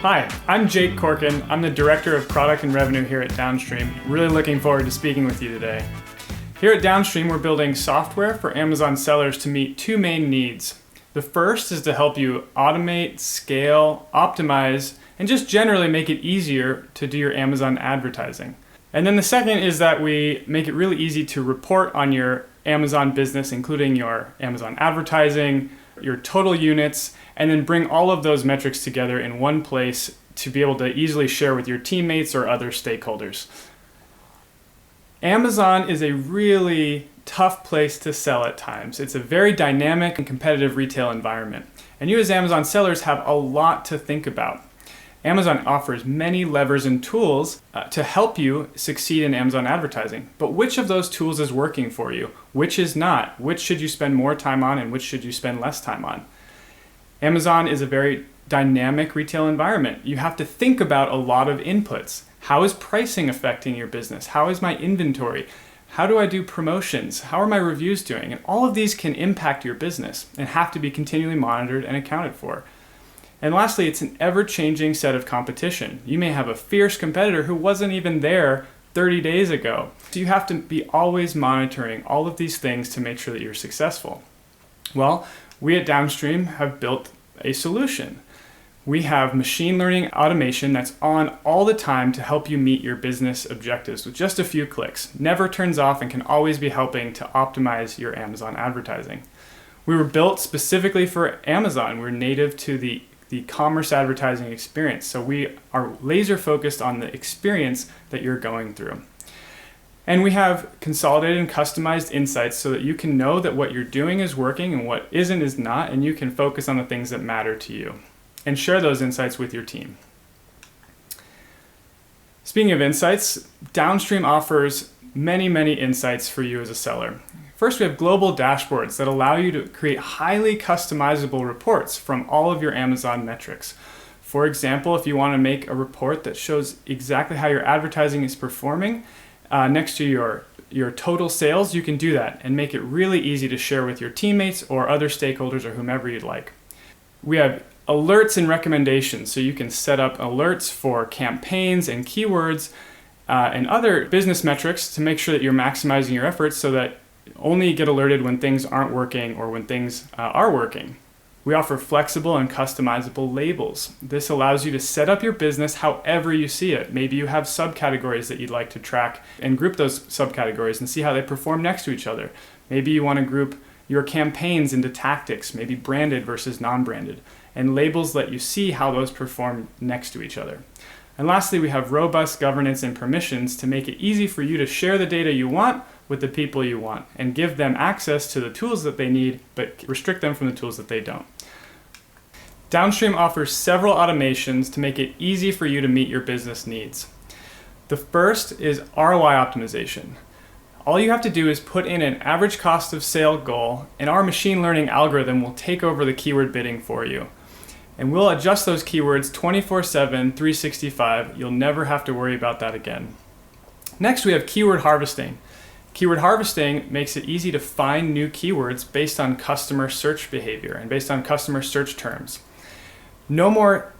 Hi, I'm Jake Corkin. I'm the Director of Product and Revenue here at Downstream. Really looking forward to speaking with you today. Here at Downstream, we're building software for Amazon sellers to meet two main needs. The first is to help you automate, scale, optimize, and just generally make it easier to do your Amazon advertising. And then the second is that we make it really easy to report on your Amazon business, including your Amazon advertising, your total units, and then bring all of those metrics together in one place to be able to easily share with your teammates or other stakeholders. Amazon is a really tough place to sell at times. It's a very dynamic and competitive retail environment. And you as Amazon sellers have a lot to think about. Amazon offers many levers and tools to help you succeed in Amazon advertising. But which of those tools is working for you? Which is not? Which should you spend more time on and which should you spend less time on? Amazon is a very dynamic retail environment. You have to think about a lot of inputs. How is pricing affecting your business? How is my inventory? How do I do promotions? How are my reviews doing? And all of these can impact your business and have to be continually monitored and accounted for. And lastly, it's an ever-changing set of competition. You may have a fierce competitor who wasn't even there 30 days ago. So you have to be always monitoring all of these things to make sure that you're successful. Well, we at Downstream have built a solution. We have machine learning automation that's on all the time to help you meet your business objectives with just a few clicks. Never turns off and can always be helping to optimize your Amazon advertising. We were built specifically for Amazon. We're native to the commerce advertising experience. So we are laser focused on the experience that you're going through. And we have consolidated and customized insights so that you can know that what you're doing is working and what isn't is not, and you can focus on the things that matter to you and share those insights with your team. Speaking of insights, Downstream offers many insights for you as a seller. First, we have global dashboards that allow you to create highly customizable reports from all of your Amazon metrics. For example, if you want to make a report that shows exactly how your advertising is performing next to your total sales, you can do that and make it really easy to share with your teammates or other stakeholders or whomever you'd like. We have alerts and recommendations, so you can set up alerts for campaigns and keywords and other business metrics to make sure that you're maximizing your efforts so that only get alerted when things aren't working or when things are working. We offer flexible and customizable labels. This allows you to set up your business however you see it. Maybe you have subcategories that you'd like to track and group those subcategories and see how they perform next to each other. Maybe you want to group your campaigns into tactics, maybe branded versus non-branded, and labels let you see how those perform next to each other. And lastly, we have robust governance and permissions to make it easy for you to share the data you want with the people you want and give them access to the tools that they need, but restrict them from the tools that they don't. Downstream offers several automations to make it easy for you to meet your business needs. The first is ROI optimization. All you have to do is put in an average cost of sale goal, and our machine learning algorithm will take over the keyword bidding for you. And we'll adjust those keywords 24/7, 365. You'll never have to worry about that again. Next, we have keyword harvesting. Keyword harvesting makes it easy to find new keywords based on customer search behavior and based on customer search terms. No more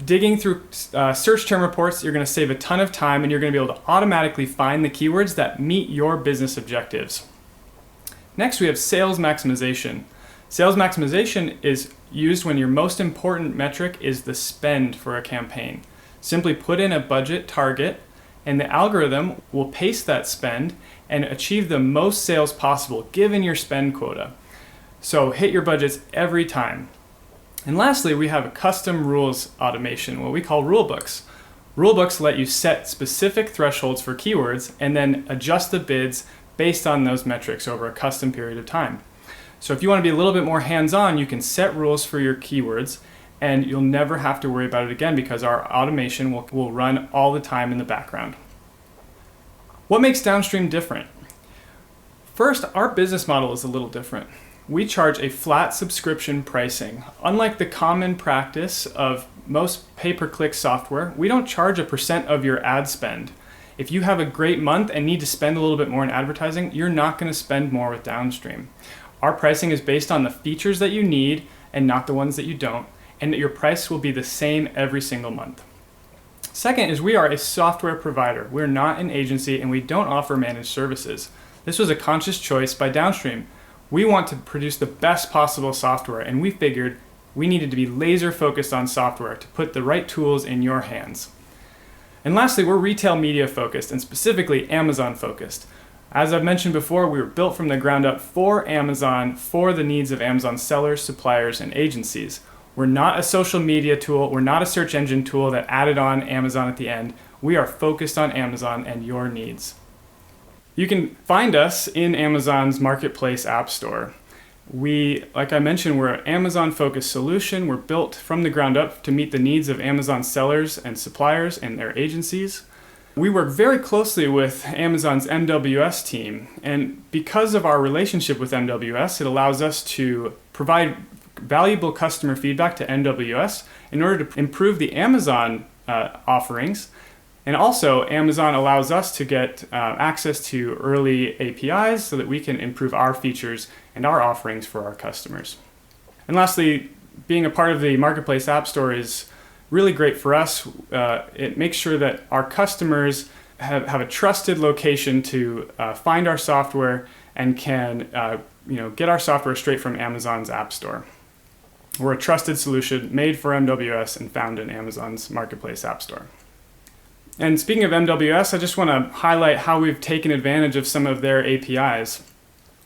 digging through search term reports. You're going to save a ton of time and you're going to be able to automatically find the keywords that meet your business objectives. Next, we have sales maximization. Sales maximization is used when your most important metric is the spend for a campaign. Simply put in a budget target and the algorithm will pace that spend and achieve the most sales possible given your spend quota. So hit your budgets every time. And lastly, we have a custom rules automation, what we call rulebooks. Rulebooks let you set specific thresholds for keywords and then adjust the bids based on those metrics over a custom period of time. So if you want to be a little bit more hands-on, you can set rules for your keywords and you'll never have to worry about it again because our automation will run all the time in the background. What makes Downstream different? First, our business model is a little different. We charge a flat subscription pricing. Unlike the common practice of most pay-per-click software, we don't charge a % of your ad spend. If you have a great month and need to spend a little bit more in advertising, you're not going to spend more with Downstream. Our pricing is based on the features that you need and not the ones that you don't. and that your price will be the same every single month. Second is we are a software provider. We're not an agency and we don't offer managed services. This was a conscious choice by Downstream. We want to produce the best possible software, and we figured we needed to be laser focused on software to put the right tools in your hands. And lastly, we're retail media focused and specifically Amazon focused. As I've mentioned before, we were built from the ground up for Amazon, for the needs of Amazon sellers, suppliers, and agencies. We're not a social media tool. We're not a search engine tool that added on Amazon at the end. We are focused on Amazon and your needs. You can find us in Amazon's Marketplace App Store. Like I mentioned, we're an Amazon-focused solution. We're built from the ground up to meet the needs of Amazon sellers and suppliers and their agencies. We work very closely with Amazon's MWS team, and because of our relationship with MWS, it allows us to provide valuable customer feedback to MWS in order to improve the Amazon offerings. And also, Amazon allows us to get access to early APIs so that we can improve our features and our offerings for our customers. And lastly, being a part of the Marketplace App Store is really great for us. It makes sure that our customers have a trusted location to find our software and can get our software straight from Amazon's App Store. We're a trusted solution made for MWS and found in Amazon's Marketplace App Store. And speaking of MWS, I just want to highlight how we've taken advantage of some of their APIs.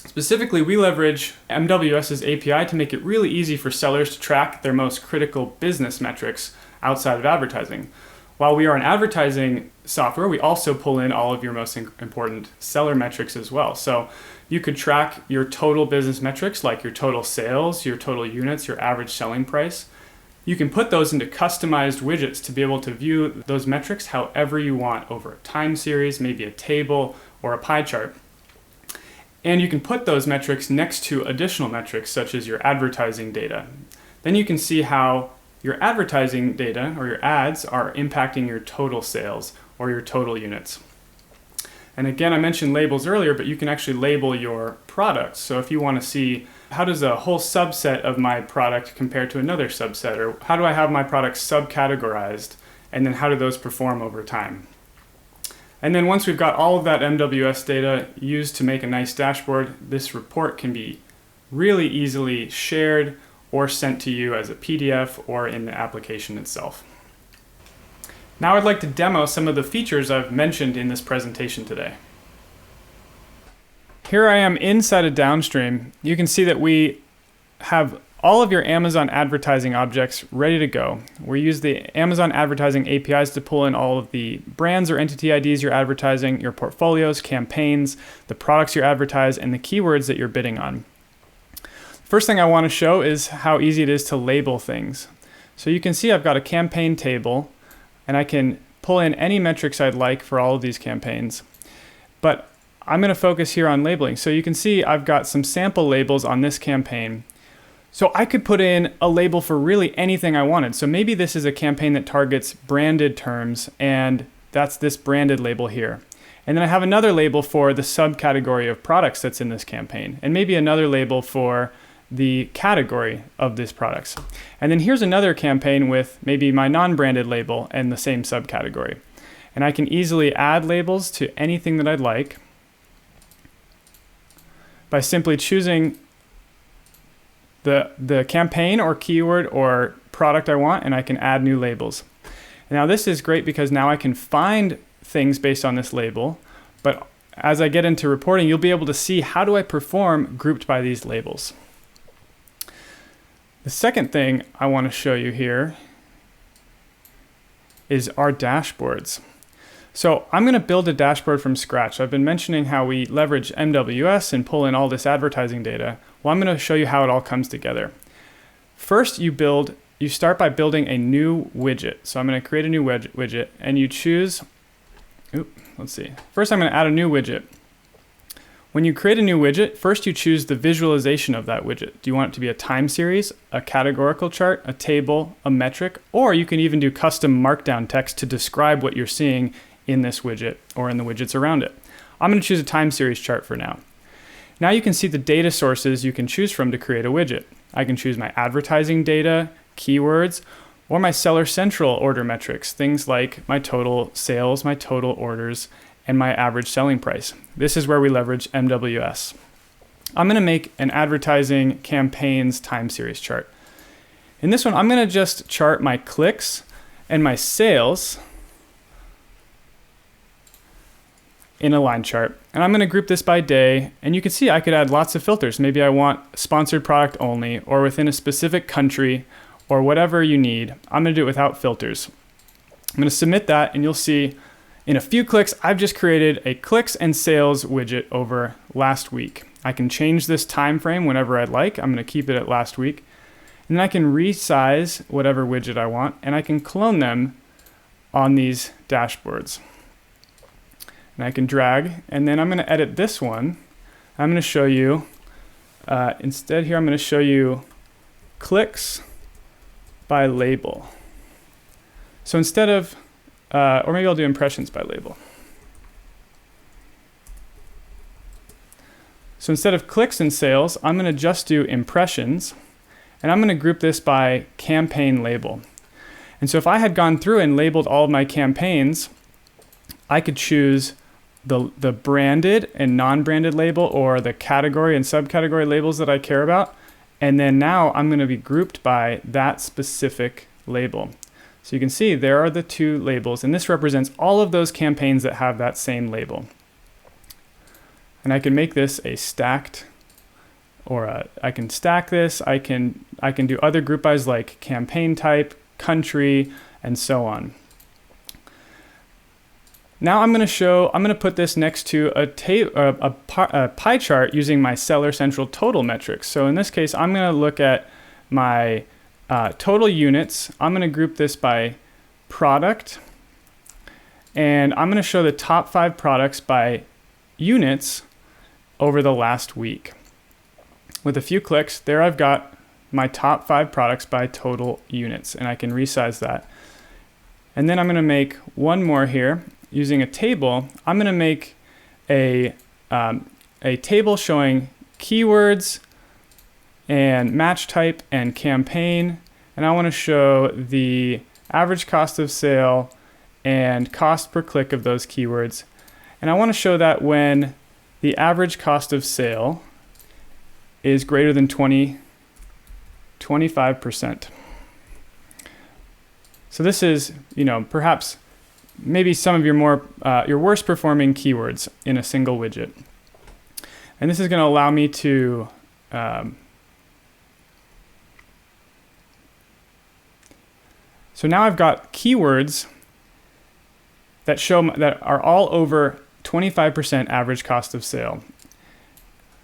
Specifically, we leverage MWS's API to make it really easy for sellers to track their most critical business metrics outside of advertising. While we are an advertising software, we also pull in all of your most important seller metrics as well. So you could track your total business metrics like your total sales, your total units, your average selling price. You can put those into customized widgets to be able to view those metrics however you want over a time series, maybe a table or a pie chart. And you can put those metrics next to additional metrics such as your advertising data. Then you can see how your advertising data or your ads are impacting your total sales or your total units. And again, I mentioned labels earlier, but you can actually label your products. So if you want to see how does a whole subset of my product compare to another subset, or how do I have my products subcategorized, and then how do those perform over time? And then once we've got all of that MWS data used to make a nice dashboard, this report can be really easily shared or sent to you as a PDF or in the application itself. Now I'd like to demo some of the features I've mentioned in this presentation today. Here I am inside of Downstream. You can see that we have all of your Amazon advertising objects ready to go. We use the Amazon advertising APIs to pull in all of the brands or entity IDs you're advertising, your portfolios, campaigns, the products you advertise, and the keywords that you're bidding on. First thing I want to show is how easy it is to label things. So you can see I've got a campaign table, and I can pull in any metrics I'd like for all of these campaigns. But I'm going to focus here on labeling. So you can see I've got some sample labels on this campaign. So I could put in a label for really anything I wanted. So maybe this is a campaign that targets branded terms, and that's this branded label here. And then I have another label for the subcategory of products that's in this campaign, and maybe another label for the category of these products. And then here's another campaign with maybe my non-branded label and the same subcategory. And I can easily add labels to anything that I'd like by simply choosing the campaign or keyword or product I want, and I can add new labels. Now this is great because now I can find things based on this label, but as I get into reporting, you'll be able to see how do I perform grouped by these labels. The second thing I want to show you here is our dashboards. So I'm going to build a dashboard from scratch. I've been mentioning how we leverage MWS and pull in all this advertising data. Well, I'm going to show you how it all comes together. First, you start by building a new widget. So I'm going to create a new widget, and you choose, First, I'm going to add a new widget. When you create a new widget, first you choose the visualization of that widget. Do you want it to be a time series, a categorical chart, a table, a metric, or you can even do custom markdown text to describe what you're seeing in this widget or in the widgets around it. I'm going to choose a time series chart for now. Now you can see the data sources you can choose from to create a widget. I can choose my advertising data, keywords, or my Seller Central order metrics, things like my total sales, my total orders, and my average selling price. This is where we leverage MWS. I'm going to make an advertising campaigns time series chart. In this one, I'm going to just chart my clicks and my sales in a line chart. And I'm going to group this by day. And you can see I could add lots of filters. Maybe I want sponsored product only, or within a specific country, or whatever you need. I'm going to do it without filters. I'm going to submit that, and you'll see in a few clicks, I've just created a clicks and sales widget over last week. I can change this time frame whenever I'd like. I'm going to keep it at last week. And then I can resize whatever widget I want, and I can clone them on these dashboards. And I can drag, and then I'm going to edit this one. I'm going to show you, instead here, I'm going to show you clicks by label. So instead of, or maybe I'll do impressions by label. So instead of clicks and sales, I'm going to just do impressions, and I'm going to group this by campaign label. And so if I had gone through and labeled all of my campaigns, I could choose the branded and non-branded label, or the category and subcategory labels that I care about. And then now I'm going to be grouped by that specific label. So you can see there are the two labels, and this represents all of those campaigns that have that same label. And I can make this a stacked, or I can stack this. I can do other group bys like campaign type, country, and so on. Now I'm going to put this next to a pie chart using my Seller Central total metrics. So in this case, I'm going to look at my total units. I'm going to group this by product, and I'm going to show the top 5 products by units over the last week. With a few clicks, there I've got my top 5 products by total units, and I can resize that. And then I'm going to make one more here. Using a table, I'm going to make a table showing keywords and match type and campaign, and I want to show the average cost of sale and cost per click of those keywords. And I want to show that when the average cost of sale is greater than 25%. So this is, perhaps maybe some of your worst performing keywords in a single widget. And this is going to allow me to so now I've got keywords that are all over 25% average cost of sale.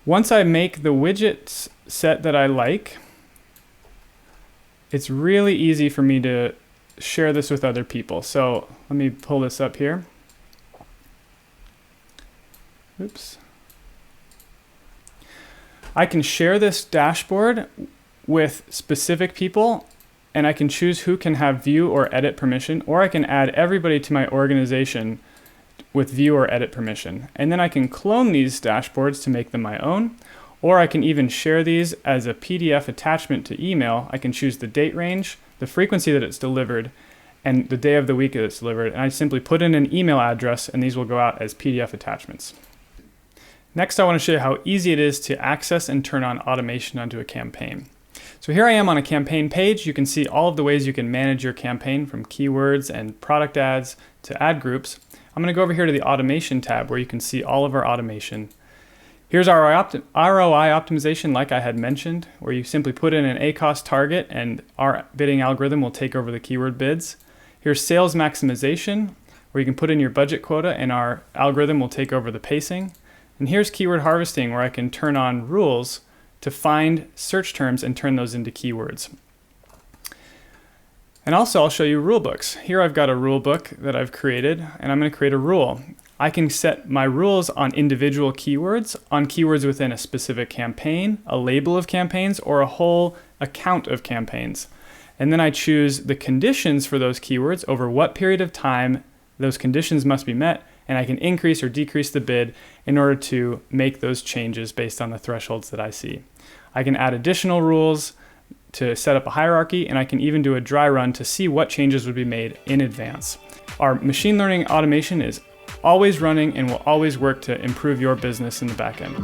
Once I make the widget set that I like, it's really easy for me to share this with other people. So let me pull this up here. Oops. I can share this dashboard with specific people, and I can choose who can have view or edit permission, or I can add everybody to my organization with view or edit permission. And then I can clone these dashboards to make them my own, or I can even share these as a PDF attachment to email. I can choose the date range, the frequency that it's delivered, and the day of the week that it's delivered. And I simply put in an email address, and these will go out as PDF attachments. Next, I want to show you how easy it is to access and turn on automation onto a campaign. So here I am on a campaign page. You can see all of the ways you can manage your campaign, from keywords and product ads to ad groups. I'm going to go over here to the automation tab where you can see all of our automation. Here's our ROI optimization, like I had mentioned, where you simply put in an ACoS target and our bidding algorithm will take over the keyword bids. Here's sales maximization, where you can put in your budget quota and our algorithm will take over the pacing. And here's keyword harvesting, where I can turn on rules to find search terms and turn those into keywords. And also I'll show you rule books. Here I've got a rule book that I've created, and I'm going to create a rule. I can set my rules on individual keywords, on keywords within a specific campaign, a label of campaigns, or a whole account of campaigns. And then I choose the conditions for those keywords, over what period of time those conditions must be met, and I can increase or decrease the bid in order to make those changes based on the thresholds that I see. I can add additional rules to set up a hierarchy, and I can even do a dry run to see what changes would be made in advance. Our machine learning automation is always running and will always work to improve your business in the back end.